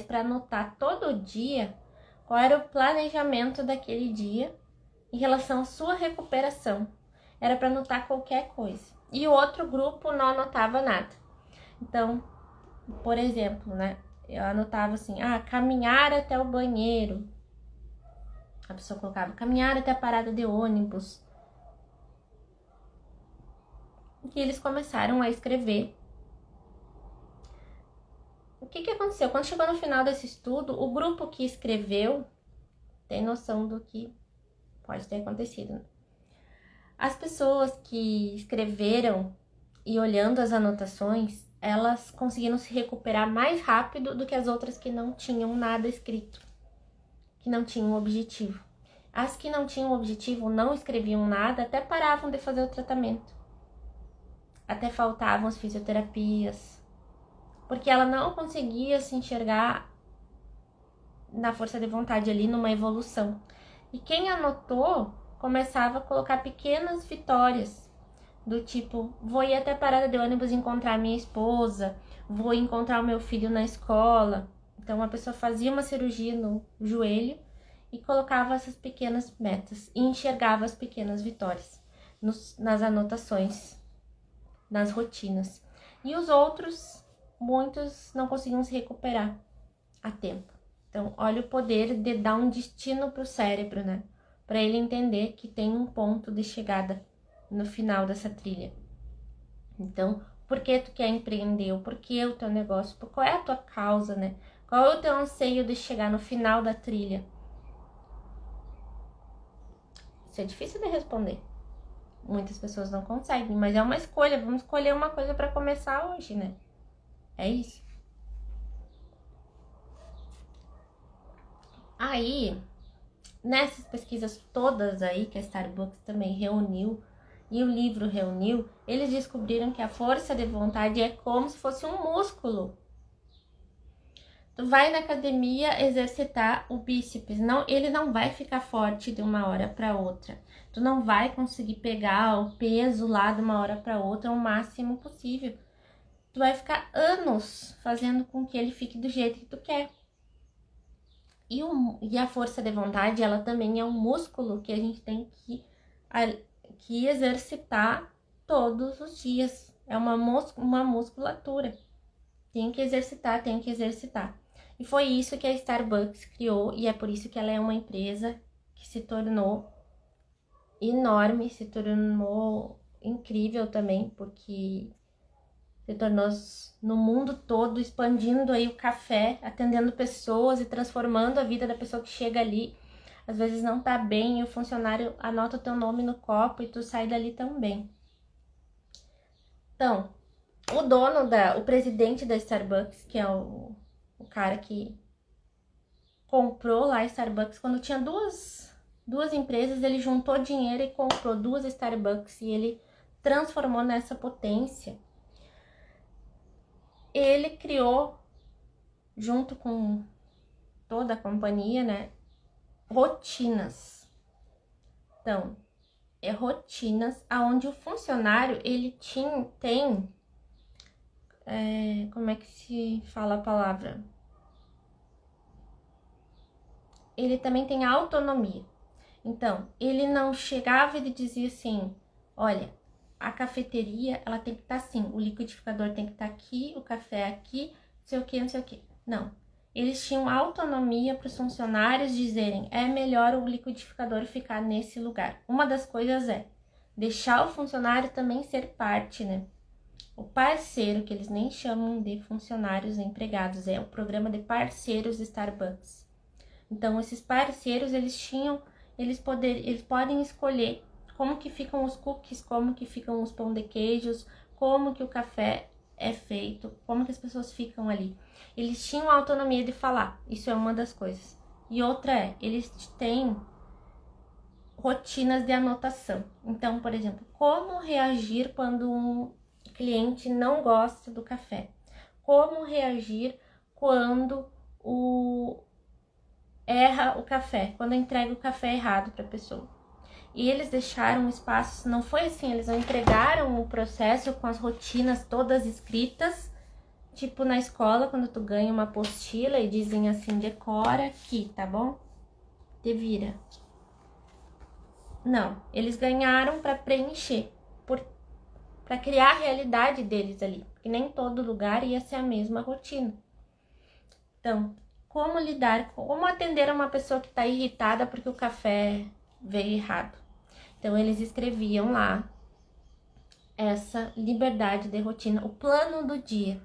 para anotar todo dia qual era o planejamento daquele dia em relação à sua recuperação. Era para anotar qualquer coisa. e o outro grupo não anotava nada. Então, por exemplo, né, eu anotava assim, caminhar até o banheiro. A pessoa colocava caminhar até a parada de ônibus. E eles começaram a escrever. O que aconteceu? Quando chegou no final desse estudo, o grupo que escreveu tem noção do que pode ter acontecido. As pessoas que escreveram e olhando as anotações, elas conseguiram se recuperar mais rápido do que as outras que não tinham nada escrito, que não tinham objetivo. As que não tinham objetivo, não escreviam nada, até paravam de fazer o tratamento. Até faltavam as fisioterapias, porque ela não conseguia se enxergar na força de vontade ali, numa evolução. E quem anotou começava a colocar pequenas vitórias, do tipo, vou ir até a parada de ônibus encontrar minha esposa, vou encontrar o meu filho na escola. Então a pessoa fazia uma cirurgia no joelho e colocava essas pequenas metas e enxergava as pequenas vitórias nas anotações, nas rotinas. E os outros, muitos não conseguiam se recuperar a tempo. Então, olha o poder de dar um destino para o cérebro, né? Para ele entender que tem um ponto de chegada no final dessa trilha. Então, por que tu quer empreender? Por que o teu negócio? Qual é a tua causa, né? Qual é o teu anseio de chegar no final da trilha? Isso é difícil de responder. Muitas pessoas não conseguem, mas é uma escolha. Vamos escolher uma coisa para começar hoje, né? É isso. Aí, nessas pesquisas todas aí que a Starbucks também reuniu e o livro reuniu, eles descobriram que a força de vontade é como se fosse um músculo. Tu vai na academia exercitar o bíceps, ele não vai ficar forte de uma hora para outra. Tu não vai conseguir pegar o peso lá de uma hora para outra o máximo possível. Tu vai ficar anos fazendo com que ele fique do jeito que tu quer. E a força de vontade, ela também é um músculo que a gente tem que exercitar todos os dias. É uma musculatura. Tem que exercitar, tem que exercitar. E foi isso que a Starbucks criou, e é por isso que ela é uma empresa que se tornou enorme, se tornou incrível também, porque se tornou no mundo todo, expandindo aí o café, atendendo pessoas e transformando a vida da pessoa que chega ali. Às vezes não tá bem e o funcionário anota o teu nome no copo e tu sai dali também. Então, o presidente da Starbucks, que é o cara que comprou lá a Starbucks, quando tinha duas empresas, ele juntou dinheiro e comprou duas Starbucks e ele transformou nessa potência. Ele criou, junto com toda a companhia, né, rotinas. Então, rotinas aonde o funcionário, ele tem como é que se fala a palavra? Ele também tem autonomia. Então, ele não chegava e dizia assim, olha, a cafeteria, ela tem que estar assim, o liquidificador tem que estar aqui, o café aqui, não sei o que, não sei o que. Não. Eles tinham autonomia para os funcionários dizerem, é melhor o liquidificador ficar nesse lugar. Uma das coisas é deixar o funcionário também ser parte, né? O parceiro, que eles nem chamam de funcionários empregados, é o programa de parceiros Starbucks. Então, esses parceiros, eles podem escolher como que ficam os cookies, como que ficam os pão de queijos, como que o café é feito, como que as pessoas ficam ali. Eles tinham a autonomia de falar, isso é uma das coisas. E outra eles têm rotinas de anotação. Então, por exemplo, como reagir quando um cliente não gosta do café? Como reagir quando erra o café, quando entrega o café errado para a pessoa? E eles deixaram espaço, não foi assim, eles não entregaram o processo com as rotinas todas escritas, tipo na escola, quando tu ganha uma apostila e dizem assim, decora aqui, tá bom? Te vira. Não, eles ganharam para preencher. para criar a realidade deles ali, porque nem todo lugar ia ser a mesma rotina. Então, como lidar, como atender uma pessoa que está irritada porque o café veio errado. Então, eles escreviam lá essa liberdade de rotina, o plano do dia.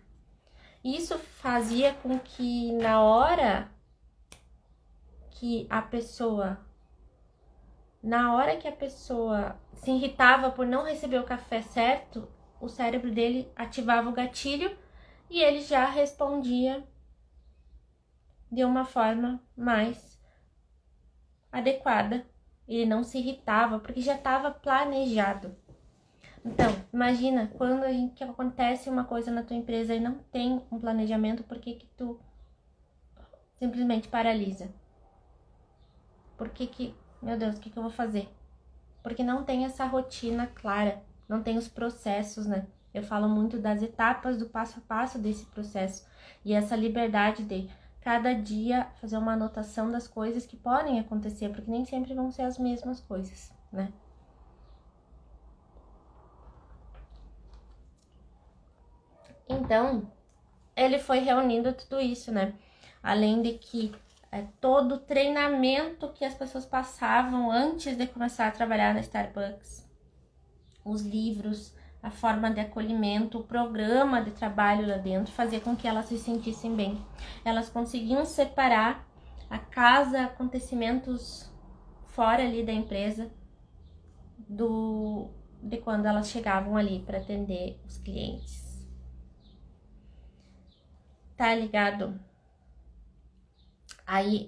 Isso fazia com que na hora que a pessoa se irritava por não receber o café certo, o cérebro dele ativava o gatilho e ele já respondia de uma forma mais adequada. Ele não se irritava porque já estava planejado. Então, imagina quando que acontece uma coisa na tua empresa e não tem um planejamento, por que tu simplesmente paralisa? Meu Deus, o que eu vou fazer? Porque não tem essa rotina clara, não tem os processos, né? Eu falo muito das etapas do passo a passo desse processo e essa liberdade de cada dia fazer uma anotação das coisas que podem acontecer, porque nem sempre vão ser as mesmas coisas, né? Então, ele foi reunindo tudo isso, né? Além de que todo o treinamento que as pessoas passavam antes de começar a trabalhar na Starbucks, os livros, a forma de acolhimento, o programa de trabalho lá dentro, fazia com que elas se sentissem bem. Elas conseguiam separar a casa, acontecimentos fora ali da empresa, de quando elas chegavam ali para atender os clientes. Tá ligado? Aí,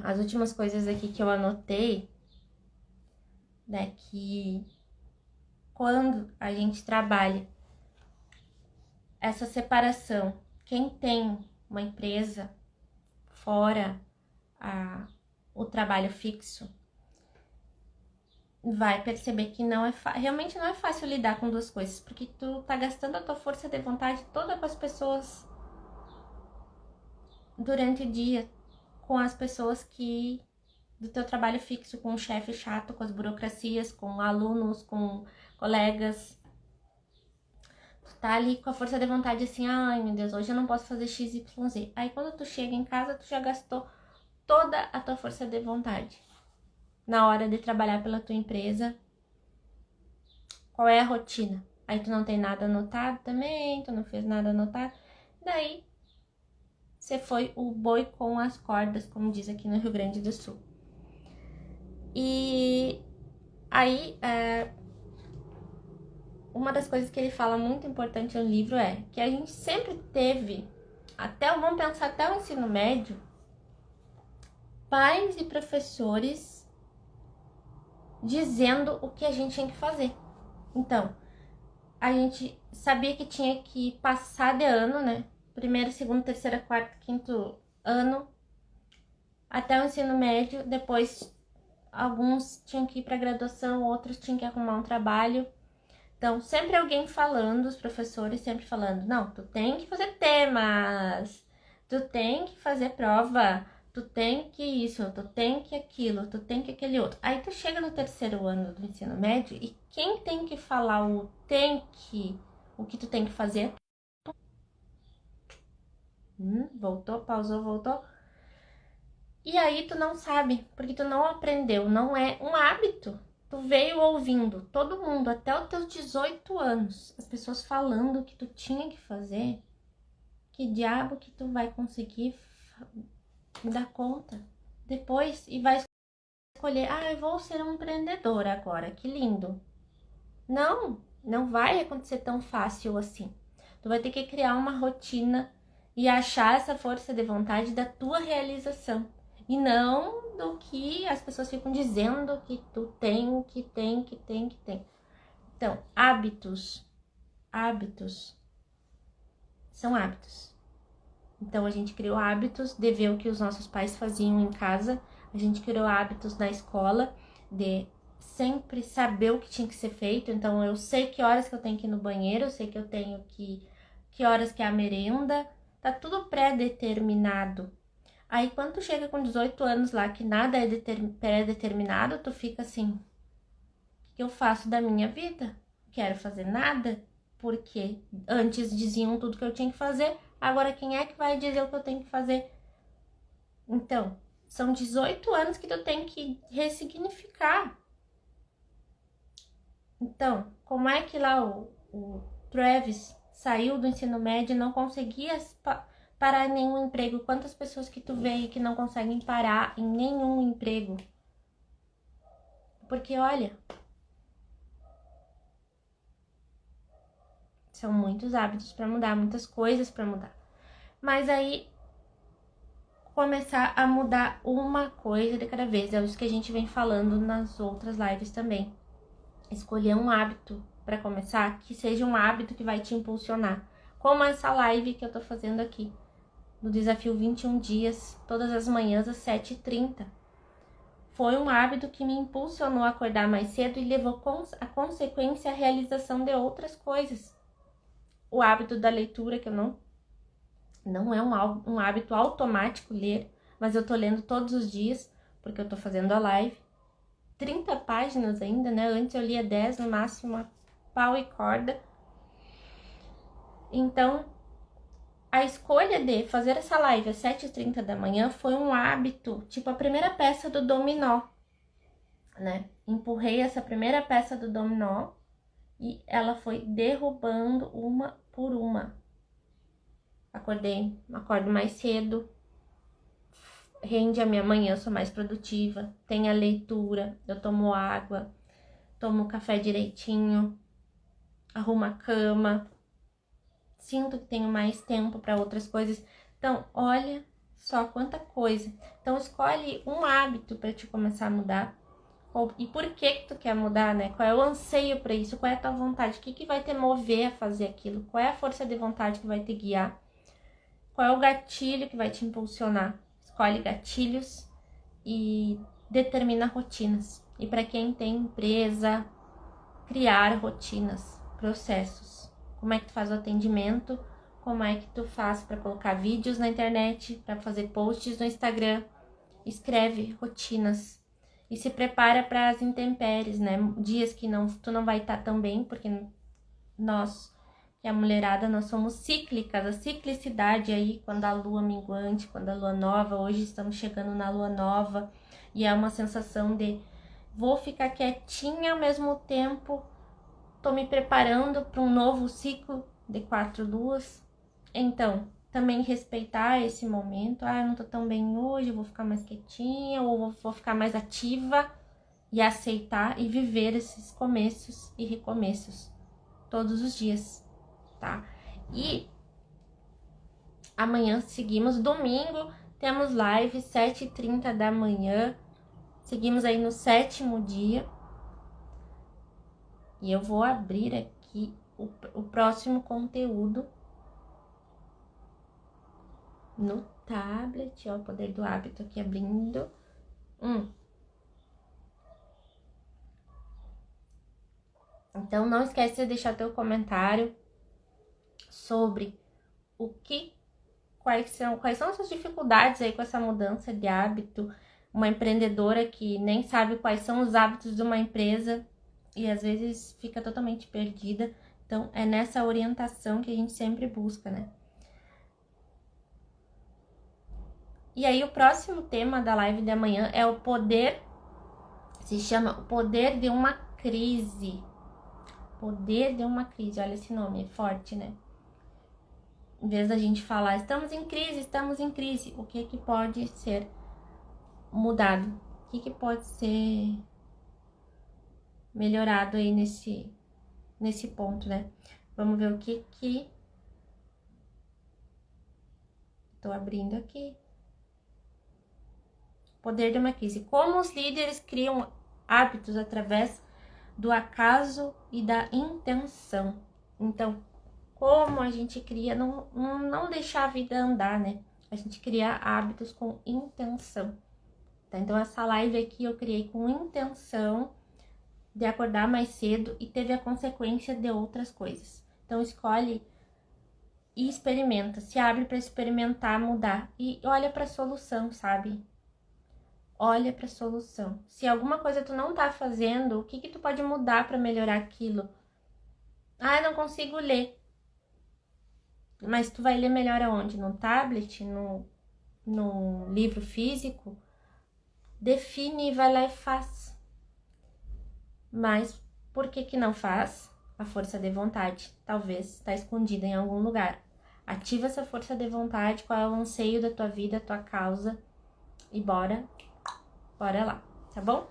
as últimas coisas aqui que eu anotei, né, que quando a gente trabalha essa separação, quem tem uma empresa fora o trabalho fixo, vai perceber que realmente não é fácil lidar com duas coisas, porque tu tá gastando a tua força de vontade toda com as pessoas durante o dia, com as pessoas que do teu trabalho fixo, com o chefe chato, com as burocracias, com alunos, com colegas. Tu tá ali com a força de vontade assim, ai meu Deus, hoje eu não posso fazer XYZ. Aí quando tu chega em casa, tu já gastou toda a tua força de vontade. Na hora de trabalhar pela tua empresa, qual é a rotina? Aí tu não tem nada anotado também, tu não fez nada anotado. Daí, você foi o boi com as cordas, como diz aqui no Rio Grande do Sul. E aí, uma das coisas que ele fala muito importante no livro é que a gente sempre teve, vamos pensar até o ensino médio, pais e professores dizendo o que a gente tinha que fazer. Então, a gente sabia que tinha que passar de ano, né? Primeiro, segundo, terceiro, quarto, quinto ano, até o ensino médio. Depois, alguns tinham que ir para graduação, outros tinham que arrumar um trabalho. Então, sempre alguém falando, os professores sempre falando, não, tu tem que fazer temas, tu tem que fazer prova, tu tem que isso, tu tem que aquilo, tu tem que aquele outro. Aí tu chega no terceiro ano do ensino médio e quem tem que falar o que tu tem que fazer? Voltou, pausou, voltou. E aí tu não sabe, porque tu não aprendeu, não é um hábito. Tu veio ouvindo todo mundo até os teus 18 anos, as pessoas falando o que tu tinha que fazer. Que diabo que tu vai conseguir dar conta depois e vai escolher, eu vou ser um empreendedor agora, que lindo. Não vai acontecer tão fácil assim. Tu vai ter que criar uma rotina e achar essa força de vontade da tua realização. E não do que as pessoas ficam dizendo que tu tem, que tem. Então, hábitos são hábitos. Então, a gente criou hábitos de ver o que os nossos pais faziam em casa. A gente criou hábitos na escola de sempre saber o que tinha que ser feito. Então, eu sei que horas que eu tenho que ir no banheiro, eu sei que eu tenho que horas que é a merenda. Tá tudo pré-determinado. Aí, quando tu chega com 18 anos lá, que nada é pré-determinado, tu fica assim, o que eu faço da minha vida? O quero fazer nada, porque antes diziam tudo que eu tinha que fazer, agora quem é que vai dizer o que eu tenho que fazer? Então, são 18 anos que tu tem que ressignificar. Então, como é que lá o Travis saiu do ensino médio e não conseguia parar em nenhum emprego? Quantas pessoas que tu vê aí que não conseguem parar em nenhum emprego? Porque, olha, são muitos hábitos para mudar, muitas coisas para mudar. Mas aí, começar a mudar uma coisa de cada vez. É isso que a gente vem falando nas outras lives também. Escolher um hábito para começar, que seja um hábito que vai te impulsionar. Como essa live que eu tô fazendo aqui, do desafio 21 dias, todas as manhãs às 7h30. Foi um hábito que me impulsionou a acordar mais cedo e levou a consequência a realização de outras coisas. O hábito da leitura, que eu não é um hábito automático ler, mas eu tô lendo todos os dias, porque eu tô fazendo a live. 30 páginas ainda, né? Antes eu lia 10, no máximo, a pau e corda. Então, a escolha de fazer essa live às 7h30 da manhã foi um hábito, tipo a primeira peça do dominó, né? Empurrei essa primeira peça do dominó e ela foi derrubando uma por uma. Acordo mais cedo, rende a minha manhã, eu sou mais produtiva, tem a leitura, eu tomo água, tomo café direitinho, arrumo a cama, sinto que tenho mais tempo para outras coisas. Então, olha só quanta coisa. Então, escolhe um hábito para te começar a mudar. E por que tu quer mudar, né? Qual é o anseio para isso? Qual é a tua vontade? O que vai te mover a fazer aquilo? Qual é a força de vontade que vai te guiar? Qual é o gatilho que vai te impulsionar? Escolhe gatilhos e determina rotinas. E para quem tem empresa, criar rotinas, processos. Como é que tu faz o atendimento? Como é que tu faz para colocar vídeos na internet, para fazer posts no Instagram? Escreve rotinas e se prepara para as intempéries, né? Dias que tu não vai estar tão bem, porque nós, que é a mulherada, nós somos cíclicas, a ciclicidade aí, quando a lua minguante, quando a lua nova, hoje estamos chegando na lua nova, e é uma sensação de vou ficar quietinha ao mesmo tempo, tô me preparando para um novo ciclo de 4 luas. Então, também respeitar esse momento. Eu não tô tão bem hoje, eu vou ficar mais quietinha, ou vou ficar mais ativa, e aceitar e viver esses começos e recomeços todos os dias, tá? E amanhã seguimos, domingo temos live 7h30 da manhã, seguimos aí no 7º dia, e eu vou abrir aqui o próximo conteúdo no tablet, ó, o poder do hábito aqui abrindo. Então, não esquece de deixar teu comentário sobre quais são as suas dificuldades aí com essa mudança de hábito. Uma empreendedora que nem sabe quais são os hábitos de uma empresa e às vezes fica totalmente perdida. Então, é nessa orientação que a gente sempre busca, né? E aí, o próximo tema da live de amanhã é o poder, se chama o poder de uma crise. Poder de uma crise, olha esse nome, é forte, né? Em vez da gente falar, estamos em crise, o que pode ser mudado? O que pode ser melhorado aí nesse ponto, né? Vamos ver o que tô abrindo aqui. Poder de uma crise. Como os líderes criam hábitos através do acaso e da intenção. Então, como a gente cria, não deixar a vida andar, né? A gente criar hábitos com intenção. Tá? Então, essa live aqui eu criei com intenção de acordar mais cedo e teve a consequência de outras coisas. Então, escolhe e experimenta, se abre para experimentar, mudar e olha para a solução, sabe? Olha para a solução. Se alguma coisa tu não tá fazendo, o que tu pode mudar para melhorar aquilo? Ah, não consigo ler. Mas tu vai ler melhor aonde? No tablet? No livro físico? Define e vai lá e faz. Mas por que que não faz? A força de vontade. Talvez está escondida em algum lugar. Ativa essa força de vontade, qual é o anseio da tua vida, a tua causa. E bora lá, tá bom?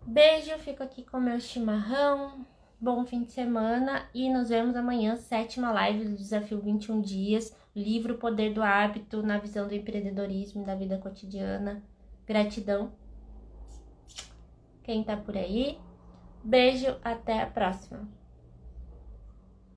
Beijo, fico aqui com meu chimarrão. Bom fim de semana e nos vemos amanhã, 7ª live do Desafio 21 Dias. Livro O Poder do Hábito na visão do empreendedorismo e da vida cotidiana. Gratidão. Quem tá por aí. Beijo, até a próxima.